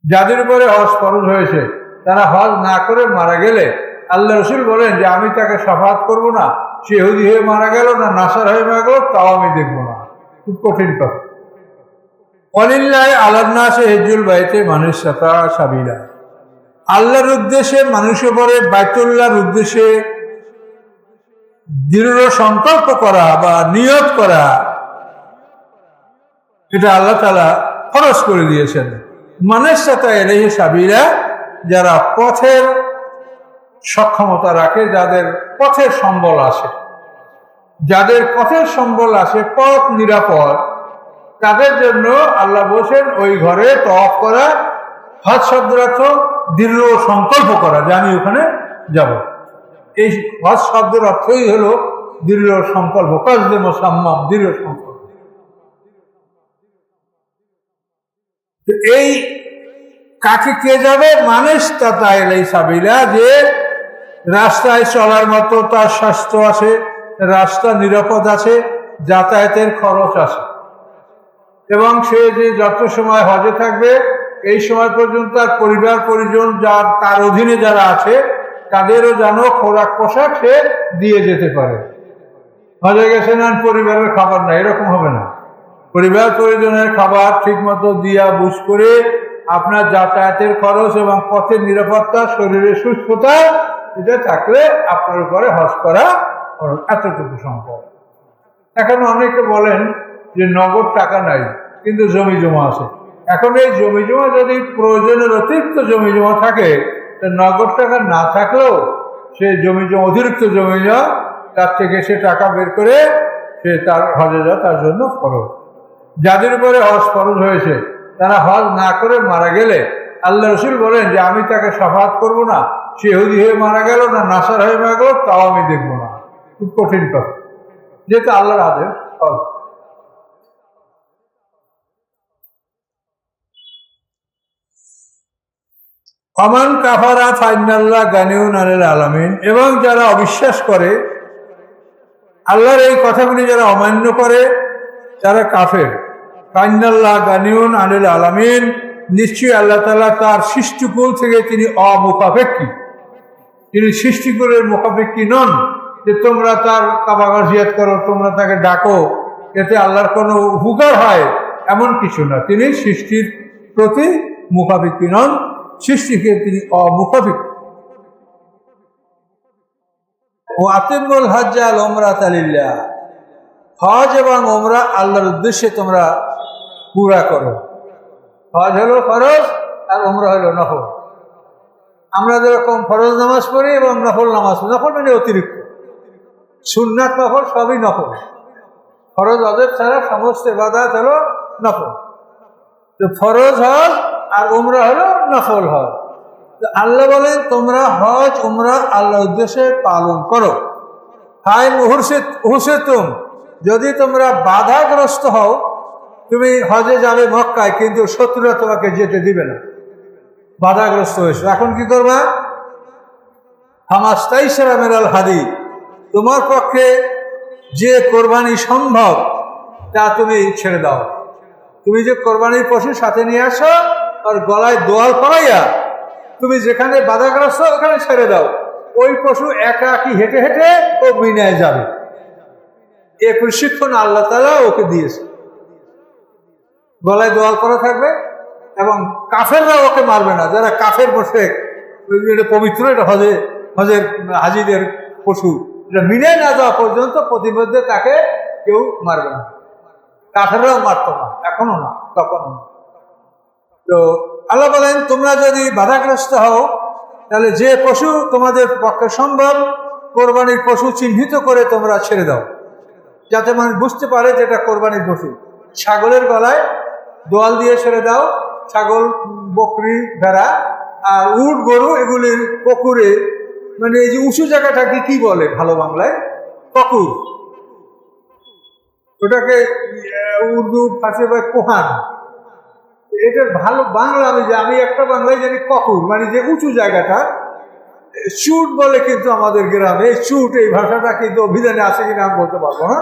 যাদের উপরে হজ ফরজ হয়েছে তারা হজ না করে মারা গেলে আল্লাহ রসুল বলেন যে আমি তাকে শাফাত করব না, সে ইহুদি হয়ে মারা গেল না নাসার হয়ে মারা গেল, তাও আমি দেখবো না। খুব কঠিন কথা। ওয়ালিল্লাহি আলান নাসি হিজ্জুল বাইতি মান ইসতাতা সাবিলা। আল্লাহর উদ্দেশ্যে মানুষের উপরে বাইতুল্লাহর উদ্দেশ্যে দৃঢ় সংকল্প করা বা নিয়ত করা, এটা আল্লাহ তাআলা ফরজ করে দিয়েছেন। মান ইসতাতা ইলাইহি সাবিলা, যারা পথের সক্ষমতা রাখে, যাদের পথের সম্বল আসে, যাদের পথের সম্বল আসে, পথ নিরাপদ, তাদের জন্য আল্লাহ বলছেন ওই ঘরে তওয়াফ করা, হজ শব্দের অর্থ দৃঢ় সংকল্প করা যে আমি ওখানে যাব। এই হজ শব্দের অর্থই হলো দৃঢ় সংকল্প, কসদে মুসাম্মাম, দৃঢ় সংকল্প। তো এই কাকে কে যাবে? মান ইসতাতা ইলাইহি সাবিলা, যে রাস্তায় চলার মতো তার স্বাস্থ্য আছে, রাস্তা নিরাপদ আছে, যাতায়াতের খরচ আছে, এবং সে যে যত সময় হজে থাকবে এই সময় পর্যন্ত তার পরিবার পরিজন যার তার অধীনে যারা আছে তাদেরও যেন খোরাক পোশাক সে দিয়ে যেতে পারে। হজে গেছেন আর পরিবারের খাবার না, এরকম হবে না। পরিবার পরিজনের খাবার ঠিক মতো দিয়া বুঝ করে আপনার যাতায়াতের খরচ এবং পথের নিরাপত্তা, শরীরের সুস্থতা, এটা থাকলে আপনার উপরে হজ করা এতটুকু সম্ভব। এখন অনেকে বলেন যে নগদ টাকা নাই কিন্তু জমি জমা আছে। এখন এই জমি জমা যদি প্রয়োজনের অতিরিক্ত জমি জমা থাকে, নগদ টাকা না থাকলেও সে জমি জমা, অতিরিক্ত জমি জমা, তার থেকে সে টাকা বের করে সে তার হজে যাওয়া তার জন্য ফরজ। যাদের উপরে হজ ফরজ হয়েছে তারা হজ না করে মারা গেলে আল্লাহ রসুল বলেন যে আমি তাকে শাফাত করব না, সে ইহুদি হয়ে মারা গেল না নাসার হয়ে মারা গেল, তাও আমি দেখবো না। খুব কঠিন কথা, যেহেতু আল্লাহর আদেশ হজ। আমান কাফারা ফাইনাল্লাহ গানিউন আনিল আলামিন, এবং যারা অবিশ্বাস করে, আল্লাহর এই কথাগুলি যারা অমান্য করে তারা কাফের। ফাইনাল্লাহ গানিউন আনিল আলামিন, নিশ্চয়ই আল্লাহ তাআলা তার সৃষ্টিকুল থেকে তিনি অমুখাপেক্ষী, তিনি সৃষ্টিকুলের মুখাপেক্ষী নন যে তোমরা তার কাবা জিয়ারত করো, তোমরা তাকে ডাকো, এতে আল্লাহর কোনো উপকার হয়, এমন কিছু না। তিনি সৃষ্টির প্রতি মুখাপেক্ষী নন, সৃষ্টিকে তিনি অমুখাপেক্ষী। ও আতিমুল হজ্জ আল উমরাতা লিল্লাহ, হজ এবং উমরা আল্লাহর উদ্দেশ্যে তোমরা পুরা করো। হজ হলো ফরজ আর উমরা হলো নফল। আমরা যেরকম ফরজ নামাজ পড়ি এবং নফল নামাজ পড়ি, নফল মানে অতিরিক্ত, সুন্নাত নফল সবই নফল। ফরজ ওয়াজিব ছাড়া সমস্ত ইবাদত হলো নফল। তো ফরজ হজ আর উমরা হলো নফল হজ। তো আল্লাহ বলেন তোমরা হজ উমরা আল্লাহর উদ্দেশ্যে পালন করো। হাই মুহূর্তে তুম, যদি তোমরা বাধাগ্রস্ত হও, তুমি হজে যাবে মক্কায় কিন্তু শত্রুরা তোমাকে যেতে দিবে না, বাধাগ্রস্ত হয়েছে, এখন কি করবা? হামাস্তাইসারা মিনাল হাদি, তোমার পক্ষে যে কোরবানি সম্ভব তা তুমি ছেড়ে দাও। তুমি যে কোরবানির পশু সাথে নিয়ে আসো আর গলায় দোয়াল পরাইয়া তুমি যেখানে বাধাগ্রস্ত ওখানে ছেড়ে দাও। ওই পশু একাকী হেঁটে হেঁটে ও মিনায় যাবে। এ প্রশিক্ষণ আল্লাহ তাআলা ওকে দিয়েছে। গলায় দোয়াল করা থাকবে এবং কাফেররা ওকে মারবে না। যারা কাফের বসে, এটা পবিত্র, এটা হজের হাজিদের পশু, এটা মিনায় না যাওয়া পর্যন্ত প্রতিমধ্যে তাকে কেউ মারবে না। কাফেররাও মারত না, এখনো না, তখনও না। তো আল্লাহ বলেন তোমরা যদি বাধাগ্রস্ত হও তাহলে যে পশু তোমাদের পক্ষে সম্ভব কোরবানির পশু চিহ্নিত করে তোমরা ছেড়ে দাও, যাতে মানুষ বুঝতে পারে যে এটা কোরবানির পশু। ছাগলের গলায় দোয়াল দিয়ে ছেড়ে দাও, ছাগল, বকরি, ভেড়া আর উট, গরু, এগুলির পুকুরে, মানে এই যে উঁচু জায়গাটাকে কি বলে ভালো বাংলায়? পুকুর। ওটাকে উর্দু ফার্সি বা কোহান, এটার ভালো বাংলা আমি একটা বাংলায় জানি ককুর, মানে যে উঁচু জায়গাটা। চুট বলে কিন্তু আমাদের গ্রামে, চুট এই ভাষাটা কিন্তু অভিধানে আছে কিনা আমি বলতে পারবো না।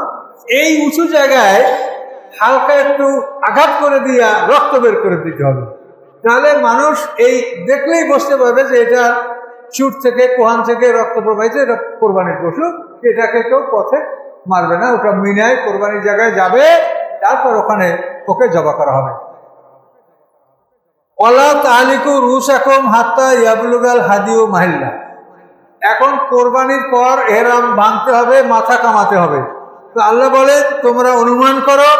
এই উঁচু জায়গায় হালকা একটু আঘাত করে দিয়া রক্ত বের করে দিতে হবে। তাহলে মানুষ এই দেখলেই বুঝতে পারবে যে এটা চুট থেকে কোহান থেকে রক্ত প্রবাহিত, এটা কোরবানির পশু, এটাকে কেউ পথে মারবে না, ওটা মিনায় কোরবানির জায়গায় যাবে, তারপর ওখানে ওকে জবা করা হবে। ওয়ালা তালিকু রুসাকুম হাত্তা ইয়াবলুগাল হাদিউ মাহিল্লা। এখন কোরবানির পর এহরাম বাঁধতে হবে, মাথা কামাতে হবে। তো আল্লাহ বলে তোমরা অনুমান করো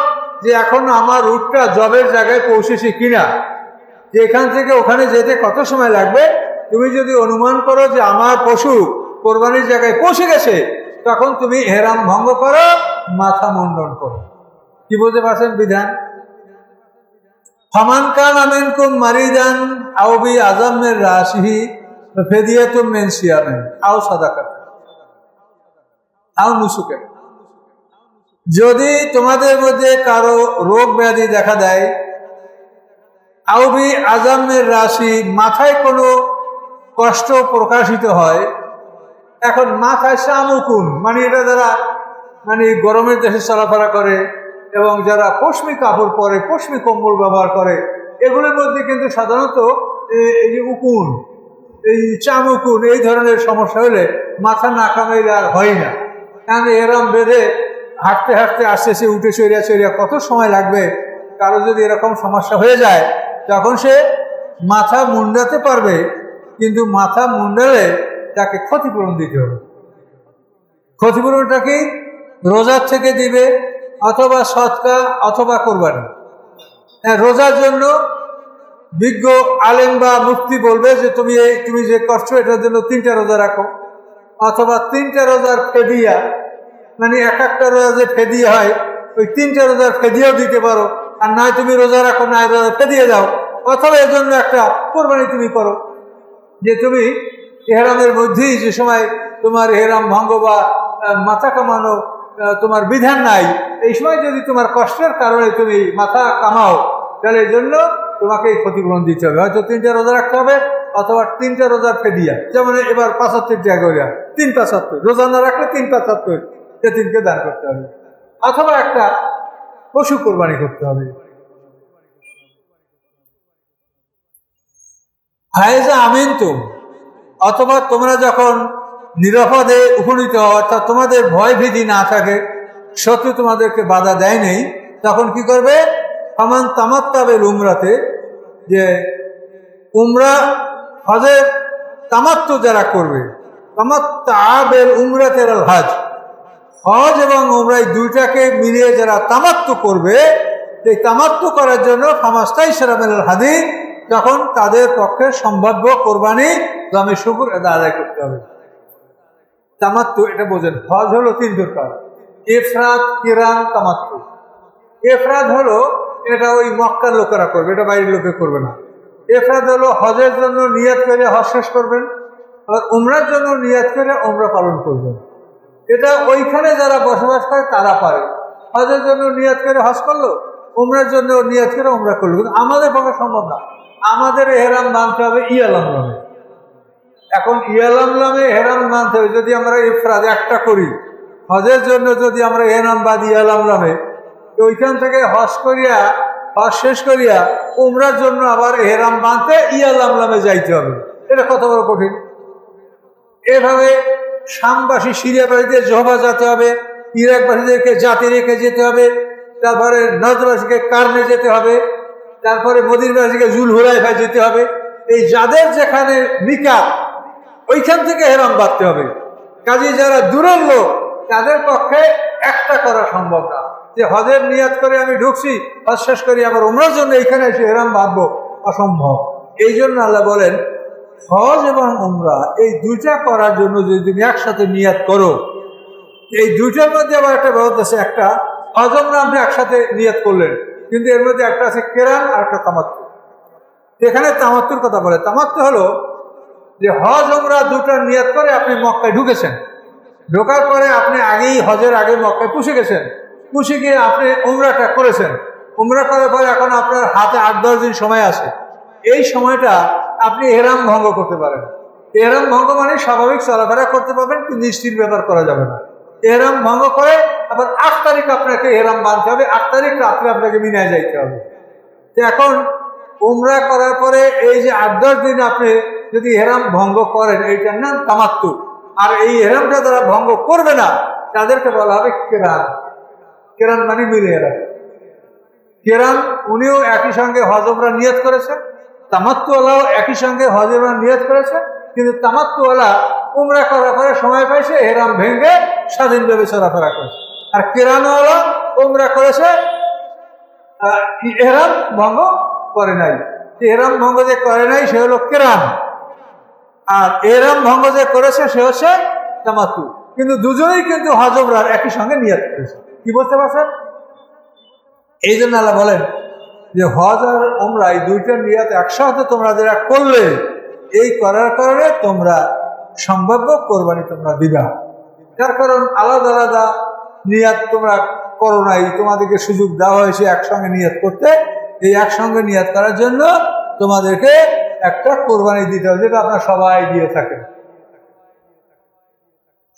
যে এখন আমার রুটটা জবের জায়গায় পৌঁছেছি কিনা, যে এখান থেকে ওখানে যেতে কত সময় লাগবে। তুমি যদি অনুমান করো যে আমার পশু কোরবানির জায়গায় পৌঁছে গেছে, তখন তুমি এহরাম ভঙ্গ করো, মাথা মুন্ডন করো। কি বলতে পারছেন বিধান? ফামান কানা মিনকুম মারিদান আও বি আযামের রাশিহি ফাদিয়াতুম মিন সিয়ামিন আও সাদাকা আও নুসুকে। যদি তোমাদের মধ্যে কারো রোগ ব্যাধি দেখা দেয়, আউবি আজামের রাশি, মাথায় কোনো কষ্ট প্রকাশিত হয়। এখন মাথায় শামুকুন, মানে এটা যারা মানে গরমের দেশে চলাফেরা করে এবং যারা পশমি কাপড় পরে, পশমি কম্বল ব্যবহার করে, এগুলোর মধ্যে কিন্তু সাধারণত এই যে উকুন, এই চামুকুন, এই ধরনের সমস্যা হলে মাথা না কামাইলে আর হয় না। কারণ এরম বেঁধে হাঁটতে হাঁটতে আসতেছে, উঠে চড়িয়া কত সময় লাগবে। কারো যদি এরকম সমস্যা হয়ে যায়, তখন সে মাথা মুন্ডাতে পারবে, কিন্তু মাথা মুন্ডালে তাকে ক্ষতিপূরণ দিতে হবে। ক্ষতিপূরণটা কি? রোজার থেকে দিবে, অথবা সদকা, অথবা কোরবানি। রোজার জন্য বিজ্ঞ আলেম বা মুফতি বলবে যে তুমি যে করছো এটার জন্য 3টা রোজা রাখো, অথবা 3টা রোজার ফেদিয়া, মানে একটা রোজা যে ফেদিয়া হয়, ওই 3টা রোজার ফেদিয়াও দিতে পারো। আর নয় তুমি রোজা রাখো, নয় রোজা ফেদিয়ে দাও, অথবা এর জন্য একটা কোরবানি তুমি করো। যে তুমি এহরামের মধ্যেই যে সময় তোমার এহরাম ভঙ্গ বা মাথা কামানো তোমার বিধান নাই, এই সময় যদি তোমার কষ্টের কারণে তুমি মাথা কামাও, তাহলে এই জন্য তোমাকে এই ক্ষতিপূরণ দিতে হবে। হয়তো 3টা রোজা রাখতে হবে, অথবা 3টা রোজার ফেদিয়া, যেমন এবার 75 টাকা করে 3/75, রোজা না রাখলে 3/75 এতিমকে দান করতে হবে, অথবা একটা পশু কোরবানি করতে হবে। হায়েজা আমিন তুম, অথবা তোমরা যখন নিরাপদে উপনীত হও, অর্থাৎ তোমাদের ভয় ভীতি না থাকে, শত্রু তোমাদেরকে বাধা দেয় নেই, তখন কি করবে? ফামান তামাত্তাবিল উমরাতে, যে উমরা হজের তামাত্তু যারা করবে, তামাত্তাবিল উমরাতের আল হজ, হজ এবং উমরাই দুইটাকে মিলিয়ে যারা তামাত্তু করবে, এই তামাত্তু করার জন্য ফামাস্তাই সেরামেল হাদি, তখন তাদের পক্ষে সম্ভাব্য কোরবানি দামে শুকুর আদায় করতে হবে। তামাত্তু এটা বোঝেন, হজ হলো 3 প্রকার: ইফরাদ, কিরান, তামাত্তু। ইফরাদ হলো এটা ওই মক্কার লোকেরা করবে, এটা বাইরের লোকে করবে না। ইফরাদ হলো হজের জন্য নিয়ত করে হজ শেষ করবেন, আর উমরার জন্য নিয়ত করে উমরা পালন করবেন। এটা ওইখানে যারা বসবাস করে তারা পারে। হজের জন্য নিয়ত করে হজ করলো, উমরার জন্য নিয়ত করে উমরা করলো, কিন্তু আমাদের পক্ষে সম্ভব না। আমাদের এহরাম মানতে হবে ইয়ালাম নামে। এখন ইয়ালাম নামে এহরাম মানতে হবে। যদি আমরা ইফরাদ একটা করি, হজের জন্য যদি আমরা এহরাম বাঁধি ইয়ালাম নামে, ওইখান থেকে হজ করিয়া, হজ শেষ করিয়া উমরার জন্য আবার এহরাম বাঁধতে ইয়ালাম নামে যাইতে হবে। এটা কত বড় কঠিন। এভাবে শামবাসী সিরিয়াবাসীতে জহবা যেতে হবে, ইরাকবাসীদেরকে জাতি রেখে যেতে হবে, তারপরে নজরবাসীকে কারণে যেতে হবে, তারপরে মদিনাবাসীকে জুল হুলাইফায় যেতে হবে। এই যাদের যেখানে নিকাত, ওইখান থেকে এহরাম বাঁধতে হবে। কাজে যারা দূরের লোক, তাদের পক্ষে একটা করা সম্ভব না, যে হজের নিয়াত করে আমি ঢুকছি, হজ শেষ করি আবার উমরার জন্য এইখানে এসে এহরাম বাঁধবো, অসম্ভব। এই জন্য আল্লাহ বলেন হজ এবং উমরা এই দুইটা করার জন্য যদি তুমি একসাথে নিয়াত করো, এই দুইটার মধ্যে আবার একটা ব্যবস্থা আছে। একটা হজ উমরা আপনি একসাথে নিয়াত করলেন, কিন্তু এর মধ্যে একটা আছে কেরান আর একটা তামাত্তু। এখানে তামাত্তুর কথা বলে। তামাত্তু হলো যে হজ উমরা দুটার নিয়াত করে আপনি মক্কায় ঢুকেছেন, ঢোকার পরে আপনি আগেই হজের আগে মক্কায় পুষে গেছেন, পুষে গিয়ে আপনি উমরাটা করেছেন। উমরা করার পরে এখন আপনার হাতে 8-10 দিন সময় আছে। এই সময়টা আপনি এহরাম ভঙ্গ করতে পারেন। এহরাম ভঙ্গ মানে স্বাভাবিক চলাফেরা করতে পারবেন, কিন্তু নিশ্চিত ব্যাপার করা যাবে না। এহরাম ভঙ্গ করে আবার 8 তারিখ আপনাকে এহরাম বাঁধতে হবে, 8 তারিখ রাত্রে আপনাকে মিনায় যাইতে হবে। এখন উমরা করার পরে এই যে 8-10 দিন আপনি যদি ইহরাম ভঙ্গ করেন, এইটার নাম তামাত্তু। আর এই ইহরামটা যারা ভঙ্গ করবে না তাদেরকে বলা হবে কেরান। কেরান মানে মিলিয়ে রাখে। কেরান উনিও একই সঙ্গে হজ উমরা নিয়ত করেছে, তামাত্তুওয়ালাও একই সঙ্গে হজ উমরা নিয়ত করেছে, কিন্তু তামাত্তুওয়ালা উমরা করার পরে সময় পাইছে, ইহরাম ভেঙে স্বাধীনভাবে চলাফেরা করেছে। আর কেরানওয়ালা উমরা করেছে, ইহরাম ভঙ্গ করে নাই। ইহরাম ভঙ্গ যে করে নাই সে হলো কেরান, আর ইহরাম ভঙ্গ যে করেছে সে হচ্ছে তামাত্তু। কিন্তু দুজনেই কিন্তু হজ উমরার একই সঙ্গে নিয়ত করেছে। কি বলতে পারছেন? এই জন্য আল্লাহ বলেন যে হজ আর উমরা এই দুইটার নিয়ত একসাথে তোমরা যারা করলে, এই করার কারণে তোমরা সম্ভাব্য কোরবানি তোমরা দিবা। তার কারণ আলাদা আলাদা নিয়ত তোমরা করো নাই, তোমাদেরকে সুযোগ দেওয়া হয়েছে একসঙ্গে নিয়ত করতে। এই একসঙ্গে নিয়ত করার জন্য তোমাদেরকে একটা কোরবানি দিতে হবে, যেটা আপনারা সবাই দিয়ে থাকেন।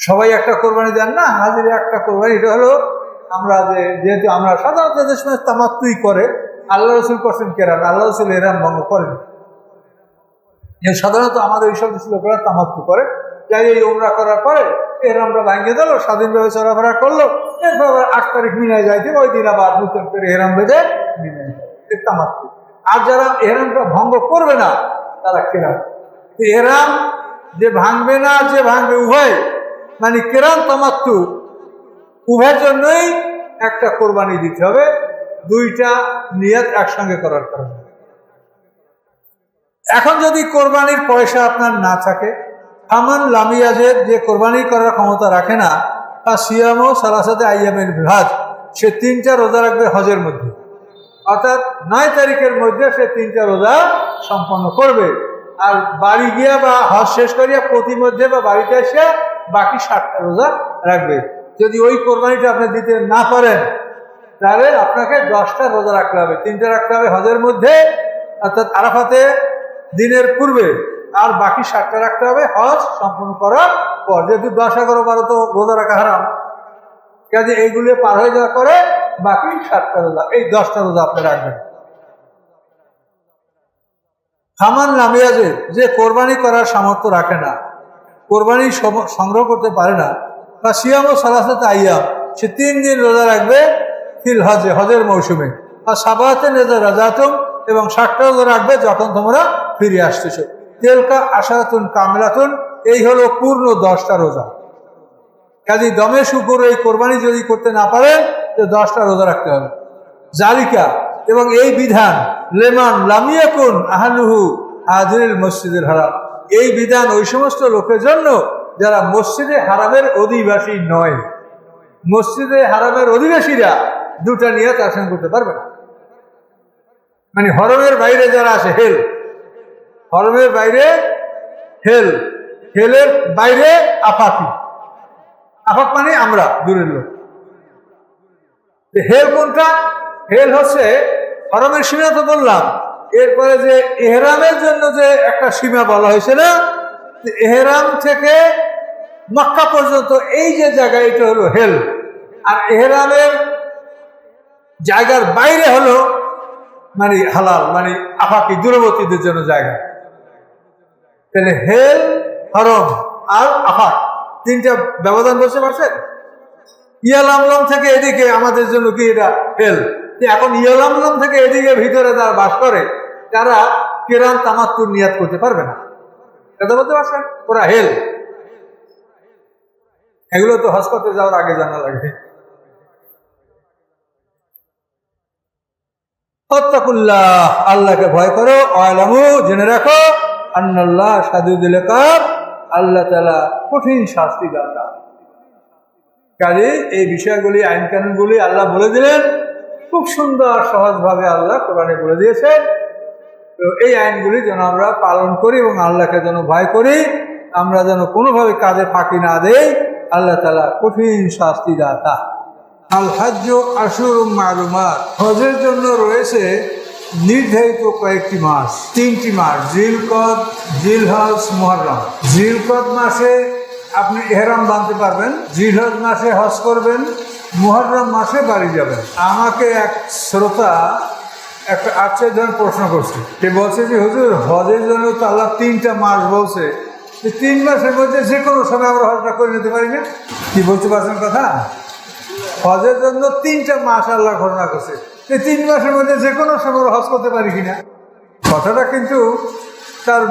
সবাই একটা কোরবানি দেন না, হাজিরে একটা কোরবানি। এটা হলো আমরা যেহেতু আমরা সাধারণত যে সময় তামাত্তুই করে, আল্লাহ রসুল করছেন কেরান, আল্লাহ রসুল ইহরাম ভঙ্গ করেন। সাধারণত আমাদের এইসব লোকেরা তামাত্তু করে, যাই এই উমরা করার পরে ইহরামটা ভাঙিয়ে দিল, স্বাধীনভাবে চলাফেরা করলো, এরপর 8 তারিখ মিনায় যাইতে ওই দিন আবার নতুন করে ইহরাম বেঁধে মিনায় যায়, তামাত্তু। আর যারা ইহরামটা ভঙ্গ করবে না তারা কেরান। ইহরাম যে ভাঙবে না যে ভাঙবে উভয়, মানে কেরান তামাত্তু উভয়ের জন্যই একটা কোরবানি দিতে হবে, দুইটা নিয়ত একসঙ্গে করার কারণে। এখন যদি কোরবানির পয়সা আপনার না থাকে, আমান লামিয়াজের যে কোরবানি করার ক্ষমতা রাখে না, তা সিয়ামও সালাসাতে আইয়ামের হজ, সে 3টা রোজা রাখবে হজের মধ্যে, অর্থাৎ 9 তারিখের মধ্যে সে 3টা রোজা সম্পন্ন করবে। আর বাড়ি গিয়া বা হজ শেষ করিয়া প্রতিমধ্যে বা বাড়িতে এসে বাকি 7টা রোজা রাখবে। যদি ওই কোরবানিটা আপনি দিতে না পারেন, তাহলে আপনাকে 10টা রোজা রাখতে হবে। 3টা রাখতে হবে হজের মধ্যে, অর্থাৎ আরাফাতে দিনের পূর্বে, আর বাকি 7টা রাখতে হবে হজ সম্পূর্ণ করার পর। যেহেতু 10, 11, 12 তো রোজা রাখা হারাম, কাজে এইগুলো পার হয়ে যাওয়ার পরে বাকি 7টা রোজা, এই 10টা রোজা আপনি রাখবেন। হামান লামিয়াজে যে কোরবানি করার সামর্থ্য রাখে না, কোরবানি সংগ্রহ করতে পারে না, বা সিয়াম ও সালাসাতে আইয়াম, সে 3 দিন রোজা রাখবে ফিল হজে, হজের মৌসুমে, আর সাবাতে নেজা রাজাতুম, এবং 7টা রোজা রাখবে যখন তোমরা ফিরে আসতেছ। তেলকা আশারাতুন কামলাতুন, এই হলো পূর্ণ 10টা রোজা। কাজী দমে শুকুর এই কোরবানি যদি করতে না পারেন, তো 10টা রোজা রাখতে হবে। জালিকা, এবং এই বিধান লেমান লামিয়াকুন আহালুহু হাজিরুল মসজিদুল হারাম, এই বিধান ওই সমস্ত লোকের জন্য যারা মসজিদে হারামের অধিবাসী নয়। মসজিদে হারামের অধিবাসীরা 2টা নিয়ত একসঙ্গে করতে পারবে না। মানে হরমের বাইরে যারা আছে, হেল, হরমের বাইরে হেল, হেলের বাইরে আফাকি, আফাক মানে আমরা দূরের লোক। হেল কোনটা? হেল হচ্ছে হরমের সীমা তো বললাম, এরপরে যে এহরামের জন্য যে একটা সীমা বলা হয়েছে না, এহরাম থেকে মক্কা পর্যন্ত এই যে জায়গা, এটা হলো হেল। আর এহরামের জায়গার বাইরে হলো মানে হালাল, মানে আফাকি, দূরবর্তীদের জন্য জায়গা। তাহলে হেল, হরম আর আফাক, 3টা ব্যবধান বুঝতে পারছেন? ইয়ালামলম থেকে এদিকে আমাদের জন্য কি এটা হেল। এখন ইয়ালামলম থেকে এদিকে ভিতরে যারা বাস করে, তারা কেরান তামাত্তুর নিয়াত করতে পারবে না। কথা বলতে পারছেন? ওরা হেল। এগুলো তো হজ করতে যাওয়ার আগে জানা লাগে। আত্তাকুল্লাহ, আল্লাহকে ভয় করো, আলামু, জেনে রাখো, আন্নাল্লাহ শাদীদুল ইকাব, আল্লাহ তাআলা কঠিন শাস্তি দাতা। কাজে এই বিষয়গুলি, আইন কানুনগুলি আল্লাহ বলে দিলেন, খুব সুন্দর সহজভাবে আল্লাহ কোরআনে বলে দিয়েছেন। তো এই আইনগুলি যেন আমরা পালন করি এবং আল্লাহকে যেন ভয় করি, আমরা যেন কোনোভাবে কাজে ফাঁকি না দেই। আল্লাহ তাআলা কঠিন শাস্তি দাতা। আল হজ্জ আশুরুম মালুমাত, হজের জন্য রয়েছে নির্ধারিত কয়েকটি মাস, 3টি মাস, জিলকদ, জিলহজ, মুহররম। জিলকদ মাসে আপনি ইহরাম বাঁধতে পারবেন, জিলহজ মাসে হজ করবেন, মুহররম মাসে বাড়ি যাবেন। আমাকে এক শ্রোতা একটা আশ্চর্য প্রশ্ন করছে, সে বলছে যে হুজুর হজের জন্য তো আল্লাহ 3টা মাস বলছে, 3 মাসের মধ্যে যে কোনো সময় আমরা হজটা করে নিতে পারি না? কি বলতে পারছেন কথা? হজের জন্য 3টা মাস আল্লাহ ঘোষণা করছে, এই 3 মাসের মধ্যে যে কোনো সময় হজ করতে পারি কিনা? কথাটা কিন্তু তার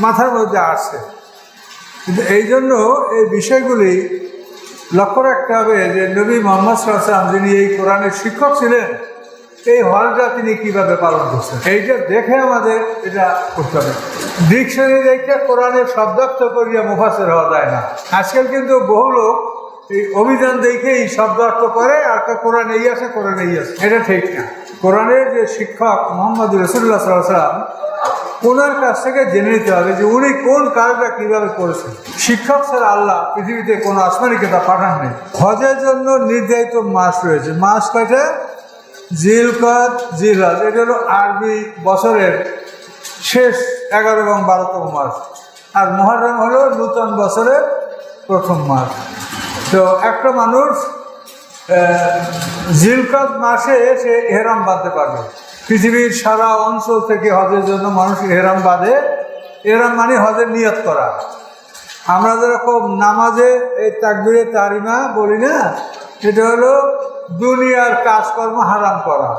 মাথার মধ্যে আসছে। কিন্তু এই জন্য এই বিষয়গুলি লক্ষ্য রাখতে হবে যে নবী মুহাম্মদ সাল্লাল্লাহু আলাইহি ওয়াসাল্লাম যিনি এই কোরআনের শিক্ষক ছিলেন, এই হজটা তিনি কীভাবে পালন করছেন এইটা দেখে আমাদের এটা করতে হবে। ডিকশনারি দেখে কোরআনের শব্দার্থ করিয়া মুফাসসির হওয়া যায় না। আজকাল কিন্তু বহু লোক এই অভিযান দেখেই শব্দার্থ করে, আর কোরআন এই আছে, কোরআন এই আছে, এটা ঠিক না। কোরআনের যে শিক্ষক মুহাম্মদ রাসূলুল্লাহ সাল্লাল্লাহু আলাইহি ওয়াসাল্লাম, ওনার কাছ থেকে জেনে নিতে হবে যে উনি কোন কাজটা কীভাবে করেছেন। শিক্ষক ছাড়া আল্লাহ পৃথিবীতে কোনো আসমানি কিতাব পাঠান নেই। হজের জন্য নির্ধারিত মাস রয়েছে। মাস কয়টা? জিলকদ, জিলহজ, এটা হলো আরবি বছরের শেষ 11 এবং 12তম মাস, আর মুহররম হলো নূতন বছরের প্রথম মাস। তো একটা মানুষ জিলকদ মাসে সে ইহরাম বাঁধতে পারবে। পৃথিবীর সারা অঞ্চল থেকে হজের জন্য মানুষ ইহরাম বাঁধে। ইহরাম মানে হজের নিয়ত করা। আমরা যেরকম নামাজে এই তাকবীরে তাহরিমা বলি না, এটা হলো দুনিয়ার কাজকর্ম হারাম করা,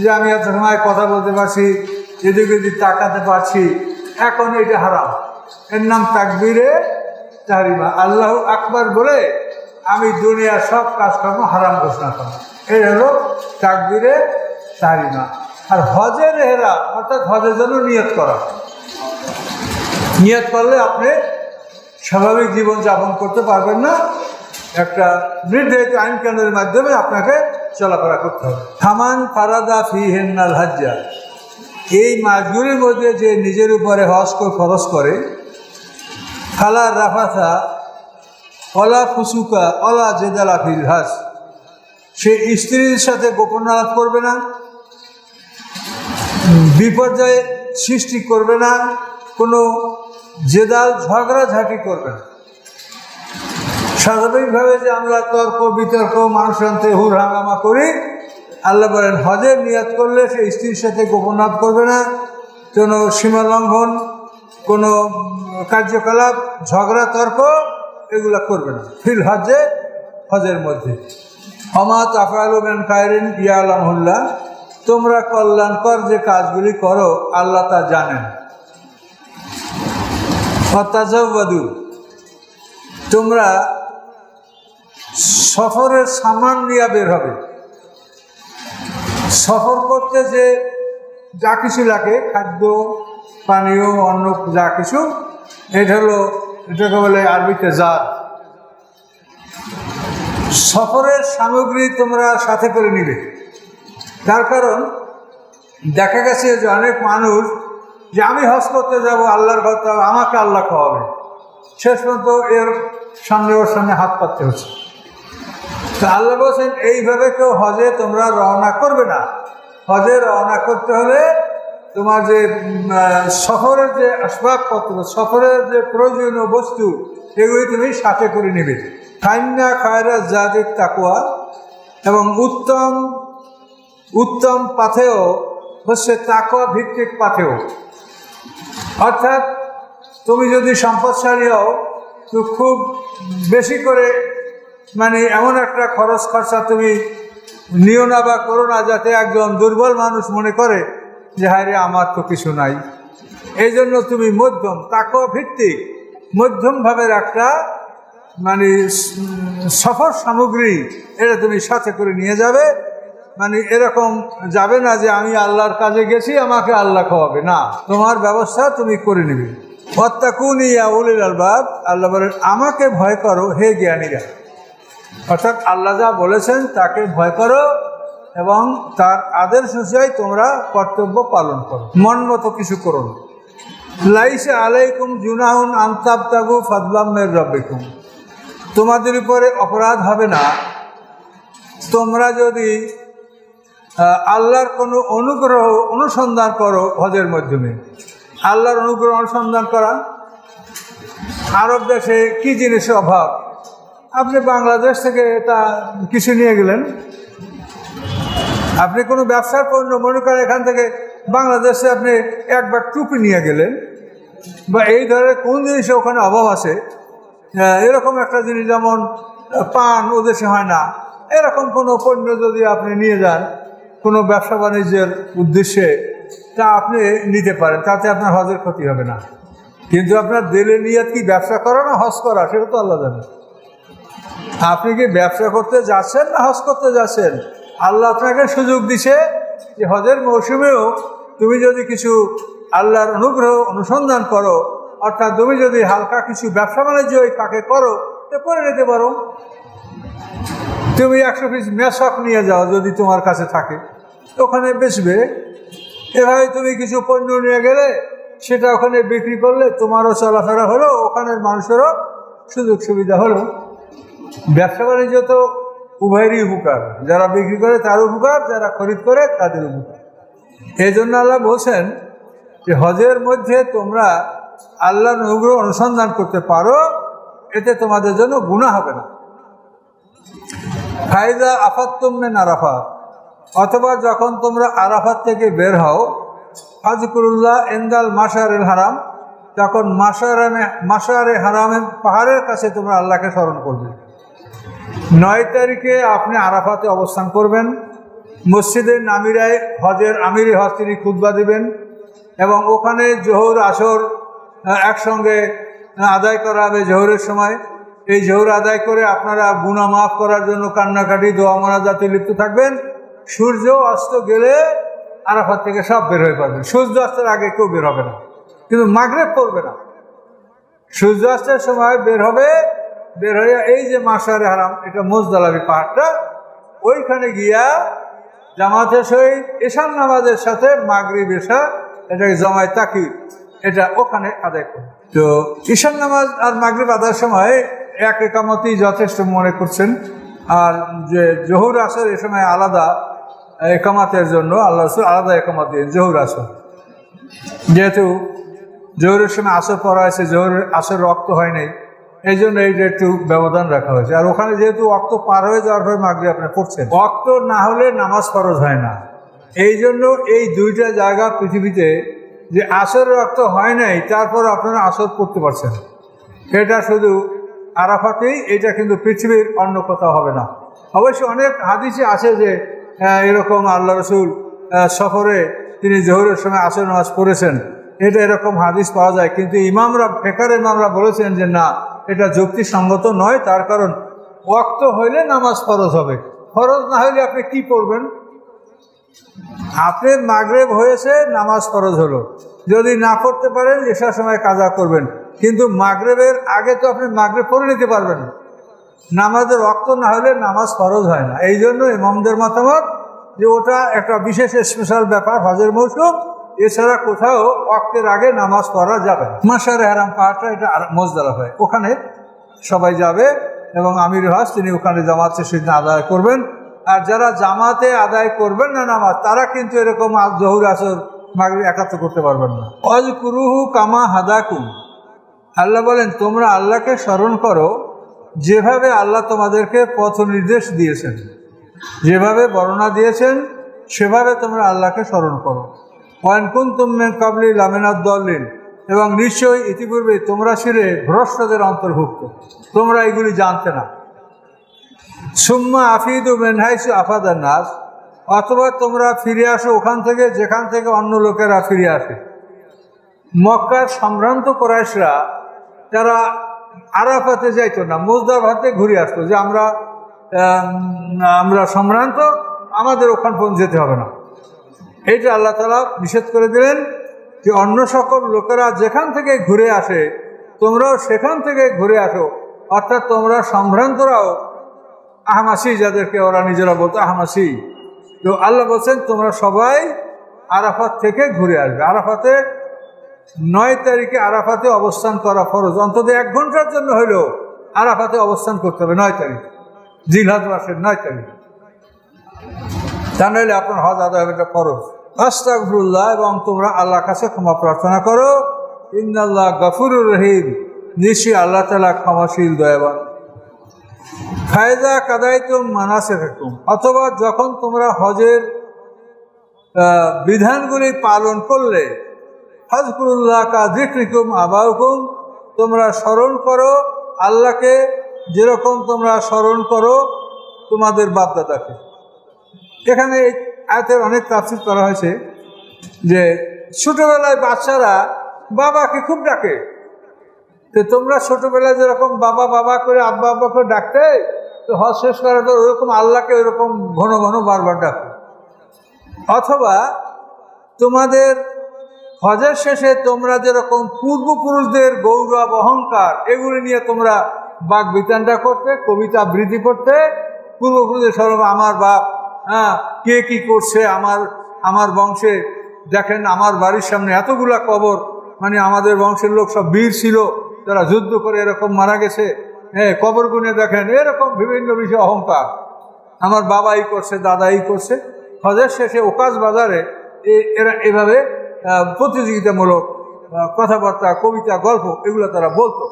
যে আমি এত সময় কথা বলতে পারছি, এদিক ওদিক তাকাতে পারছি, এখন এটা হারাম। এর নাম তাকবীরে তাহরিমা। আল্লাহু আকবার বলে আমি দুনিয়ার সব কাজকর্ম হারাম ঘোষণা করা, এই হলো তাকবীরে তাহরিমা। আর হজের ইহরাম অর্থাৎ হজের জন্য নিয়ত করা। নিয়ত করলে আপনি স্বাভাবিক জীবনযাপন করতে পারবেন না, একটা নির্ধারিত আইন কানুনের মাধ্যমে আপনাকে চলাফেরা করতে হবে। ফামান ফারাদা ফিহিন্নাল হাজ্জা, এই মাসগুলির মধ্যে যে নিজের উপরে হজ খরচ করে, ফালা রাফাথা অলা ফুসুকা অলা জেদালা ফিল হজ, সে স্ত্রীর সাথে গোপন আলাপ করবে না, বিপর্যয় সৃষ্টি করবে না, কোনো জেদাল ঝগড়াঝাঁটি করবে না। স্বাভাবিকভাবে যে আমরা তর্ক বিতর্ক মানুষের সাথে হুর হাঙ্গামা করি, আল্লাহ বলেন হজের নিয়ত করলে সে স্ত্রীর সাথে গোপনাপ করবে না, কোনো সীমা লঙ্ঘন, কোনো কার্যকলাপ, ঝগড়া তর্ক এগুলো করবে না ফিল হজে, হজের মধ্যে। অমা তাফআলু মিন খায়রিন ইয়ালামুল্লাহ, তোমরা কল্যাণকর যে কাজগুলি করো আল্লাহ তা জানেন। ফাতাজাওয়াদু, তোমরা সফরের সামান নিয়ে বের হবে। সফর করতে যে যা কিছু লাগে, খাদ্য পানীয় অন্য যা কিছু, এটা হলো, এটাকে বলে আরবিতে জাত। সফরের সামগ্রী তোমরা সাথে করে নিবে। তার কারণ দেখা গেছে যে অনেক মানুষ যে আমি হজ করতে যাব, আল্লাহর কথা, আমাকে আল্লাহ খাওয়াবে, শেষ পর্যন্ত এর সামনে ওর সামনে হাত পাততে হচ্ছে। তো আল্লাহ বলছেন এইভাবে কেউ হজে তোমরা রওনা করবে না। হজে রওনা করতে হলে তোমার যে সফরের যে আসবাবপত্র, সফরের যে প্রয়োজনীয় বস্তু, এগুলি তুমি সাথে করে নেবে। খাইন্না খায়রা জাদিক তাকওয়া, এবং উত্তম উত্তম পাথেয় হচ্ছে তাকওয়া ভিত্তিক পাথেয়। অর্থাৎ তুমি যদি সম্পদশালী হও তো খুব বেশি করে মানে এমন একটা খরচ খরচা তুমি নিও না বা করো না যাতে একজন দুর্বল মানুষ মনে করে যে হায় রে আমার তো কিছু নাই। এই জন্য তুমি মধ্যম তাকওয়া ভিত্তিক মধ্যমভাবের একটা মানে সফর সামগ্রী এটা তুমি সাথে করে নিয়ে যাবে। মানে এরকম যাবে না যে আমি আল্লাহর কাজে গেছি আমাকে আল্লাহ খাওয়াবে, না, তোমার ব্যবস্থা তুমি করে নেবে। ওয়াত্তাকুনি ইয়া উলিল আলবাব, আল্লাহ বলেন আমাকে ভয় করো হে জ্ঞানীরা। অর্থাৎ আল্লাহ যা বলেছেন তাকে ভয় করো এবং তার আদেশ অনুযায়ী তোমরা কর্তব্য পালন করো, মন মতো কিছু করো না। লাইসা আলাইকুম জুনাহুন আন তাবতাগু ফাদলাম মির রাব্বিকুম, তোমাদের উপরে অপরাধ হবে না তোমরা যদি আল্লাহর কোনো অনুগ্রহ অনুসন্ধান করো হজের মাধ্যমে। আল্লাহর অনুগ্রহ অনুসন্ধান করা, আরব দেশে কী জিনিসের অভাব, আপনি বাংলাদেশ থেকে এটা কিছু নিয়ে গেলেন, আপনি কোনো ব্যবসার পণ্য মনে করেন এখান থেকে বাংলাদেশে আপনি একবার টুপি নিয়ে গেলেন, বা এই ধরনের কোন জিনিসে ওখানে অভাব আছে, এরকম একটা জিনিস যেমন পান ও দেশে হয় না, এরকম কোনো পণ্য যদি আপনি নিয়ে যান কোনো ব্যবসা বাণিজ্যের উদ্দেশ্যে, তা আপনি নিতে পারেন, তাতে আপনার হজের ক্ষতি হবে না। কিন্তু আপনার দিলের নিয়ত কি ব্যবসা করা না হজ করা, সেটা তো আল্লাহ জানে। আপনি কি ব্যবসা করতে যাচ্ছেন না হজ করতে যাচ্ছেন? আল্লাহ আপনাকে সুযোগ দিছে যে হজের মৌসুমেও তুমি যদি কিছু আল্লাহর অনুগ্রহ অনুসন্ধান করো, অর্থাৎ তুমি যদি হালকা কিছু ব্যবসা বাণিজ্য ওই পাকে করো, তো করে নিতে পারো। তুমি 100 পিস মেশক নিয়ে যাও যদি তোমার কাছে থাকে, ওখানে বেচবে। এভাবে তুমি কিছু পণ্য নিয়ে গেলে সেটা ওখানে বিক্রি করলে তোমারও চলাফেরা হলো, ওখানের মানুষেরও সুযোগ সুবিধা হলো। ব্যবসা বাণিজ্য তো উভয়েরই উপকার, যারা বিক্রি করে তার উপকার, যারা খরিদ করে তাদের উপকার। এই জন্য আল্লাহ বলছেন যে হজের মধ্যে তোমরা আল্লাহর অনুগ্রহ অনুসন্ধান করতে পারো, এতে তোমাদের জন্য গুনাহ হবে না। ফায়দা আফাত্তুম মিন আরাফাত, অথবা যখন তোমরা আরাফাত থেকে বের হও, ফাযকুরুল্লাহ ইনদাল মাশারিল হারাম, তখন মাশারে হারামের পাহাড়ের কাছে তোমরা আল্লাহকে স্মরণ করবে। 9 তারিখে আপনি আরাফাতে অবস্থান করবেন। মসজিদের নামিরায় হজের আমিরে হজ তিনি খুতবা দিবেন, এবং ওখানে জোহর আসর একসঙ্গে আদায় করা হবে জোহরের সময়। এই জোহর আদায় করে আপনারা গুনাহ মাফ করার জন্য কান্নাকাটি দোয়া মোনাজাতে লিপ্ত থাকবেন। সূর্য অস্ত গেলে আরাফাত থেকে সব বের হয়ে পারবেন। সূর্য অস্তের আগে কেউ বের হবে না, কিন্তু মাগরিব পড়বে না। সূর্য অস্তের সময় বের হবে, বের হয়ে এই যে মাশারে হারাম, এটা মুজদালিফা পাহাড়টা, ওইখানে গিয়া জামাতের সহিত ঈশান নামাজের সাথে মাগরিব এশা, এটাকে জামায় তাকির, এটা ওখানে আদায় করবে। তো ঈশান নামাজ আর মাগরিব আদায়ের সময় এক একামতই যথেষ্ট মনে করছেন, আর যে জোহর আসর এ সময় আলাদা একামাতের জন্য আল্লাহ রাসূল আলাদা একামত দিন জোহর আসর। যেহেতু জোহরের সময় আসর পড়া হয়েছে, জোহরের আসর রক্ত হয় নাই, এই জন্য এইটা একটু ব্যবধান রাখা হয়েছে। আর ওখানে যেহেতু অক্ত পার হয়ে যাওয়ার পরে মাগরিব আপনি পড়ছেন, অক্ত না হলে নামাজ ফরজ হয় না। এই জন্য এই দুইটা জায়গা পৃথিবীতে যে আসর রক্ত হয় নাই, তারপর আপনারা আসর পড়তে পারছেন, এটা শুধু আরাফাতেই, এটা কিন্তু পৃথিবীর অন্য কোথাও হবে না। অবশ্য অনেক হাদিসে আছে যে এরকম আল্লাহ রাসূল সফরে তিনি জোহরের সময় আসর নামাজ পড়েছেন, এটা এরকম হাদিস পাওয়া যায়। কিন্তু ফিকহের ইমামরা বলেছেন যে না, এটা যুক্তিসঙ্গত নয়। তার কারণ ওয়াক্ত হইলে নামাজ ফরজ হবে, ফরজ না হইলে আপনি কি পড়বেন? আপনি মাগরিব হয়েছে, নামাজ ফরজ হলো, যদি না পড়তে পারেন এশার সময় কাজা করবেন, কিন্তু মাগরিবের আগে তো আপনি মাগরিব পড়ে নিতে পারবেন। নামাজের ওয়াক্ত না হলে নামাজ ফরজ হয় না। এই জন্য ইমামদের মতামত যে ওটা একটা বিশেষ স্পেশাল ব্যাপার হজের মৌসুম, এছাড়া কোথাও ওয়াক্তের আগে নামাজ পড়া যাবে না। মাশারে হারাম পাহাড়টা এটা মুজদালিফা, ওখানে সবাই যাবে, এবং আমির হজ তিনি ওখানে জামাতের সাথে আদায় করবেন। আর যারা জামাতে আদায় করবেন না নামাজ, তারা কিন্তু এরকম জোহর আসর মাগরিব একাত্র করতে পারবেন না। ওয়াজকুরুহু কামা হাদাকুম, আল্লাহ বলেন তোমরা আল্লাহকে স্মরণ করো যেভাবে আল্লাহ তোমাদেরকে পথ নির্দেশ দিয়েছেন, যেভাবে বর্ণনা দিয়েছেন সেভাবে তোমরা আল্লাহকে স্মরণ করো। ওয়ান কুনতুম মিন ক্বাবলি লামিনাদ দাল্লিন, এবং নিশ্চয়ই ইতিপূর্বে তোমরা ছিলে ভ্রষ্টদের অন্তর্ভুক্ত, তোমরা এগুলি জানতে না। সুম্মা আফিদু মিন হাইসু আফাদান নাস, অথবা তোমরা ফিরে আসো ওখান থেকে যেখান থেকে অন্য লোকেরা ফিরে আসে। মক্কার সম্ভ্রান্ত কুরাইশরা তারা আরাফাতে যাইতো না, মুজদালিফাতে ঘুরে আসতো, যে আমরা সম্ভ্রান্ত, আমাদের ওখান পর্যন্ত যেতে হবে না। এইটা আল্লাহ তাআলা নিষেধ করে দিলেন যে অন্য সকল লোকেরা যেখান থেকে ঘুরে আসে তোমরাও সেখান থেকে ঘুরে আসো। অর্থাৎ তোমরা সম্ভ্রান্তরাও, আহমাসি যাদেরকে ওরা নিজেরা বলতো আহমাসি, তো আল্লাহ বলছেন তোমরা সবাই আরাফাত থেকে ঘুরে আসবে। আরাফাতে 9 তারিখে আরাফাতে অবস্থান করা ফরজ, অন্তত 1 ঘন্টার জন্য হলেও আরাফাতে অবস্থান করতে হবে 9 তারিখ, জিলহজ মাসের 9 তারিখ, তা নইলে আপনার হজ আদায় হবে, এটা ফরজ। আস্তাগফিরুল্লাহ, এবং তোমরা আল্লাহর কাছে ক্ষমা প্রার্থনা করো। ইন্নাল্লাহ গফুরুর রহিম, নিশ্চয়ই আল্লাহ তাআলা ক্ষমাশীল দয়াবান। ফায়দা কাদাইতুম মানাসিকাকুম, অথবা যখন তোমরা হজের বিধানগুলি পালন করলে ফাজকুরুল্লাহ কা যিকরিকুম আবাউকুম, তোমরা স্মরণ করো আল্লাহকে যেরকম তোমরা স্মরণ করো তোমাদের বাপদাদাকে। এখানে এই আয়াতের অনেক তাফসীর করা হয়েছে যে ছোটবেলায় বাচ্চারা বাবাকে খুব ডাকে, তো তোমরা ছোটবেলায় যেরকম বাবা বাবা করে আব্বা আব্বা করে ডাকতে, তো হজ শেষ করার পর ওইরকম আল্লাহকে ওইরকম ঘন ঘন বারবার ডাকো। অথবা তোমাদের হজের শেষে তোমরা যেরকম পূর্বপুরুষদের গৌরব অহংকার এগুলি নিয়ে তোমরা বাক বিতানটা করতে, কবিতা আবৃত্তি করতে, পূর্বপুরুষদের স্মরণ, আমার বাপ কে কি করছে, আমার বংশে দেখেন আমার বাড়ির সামনে এতগুলা কবর, মানে আমাদের বংশের লোক সব বীর ছিল, তারা যুদ্ধ করে এরকম মারা গেছে, কবর গুনে দেখেন, এরকম বিভিন্ন বিষয়ে অহংকার, আমার বাবা এই করছে দাদা এই করছে। হজের শেষে ওকাজ বাজারে এরা এভাবে প্রতিযোগিতামূলক কথাবার্তা, কবিতা, গল্প এগুলো তারা বলতো।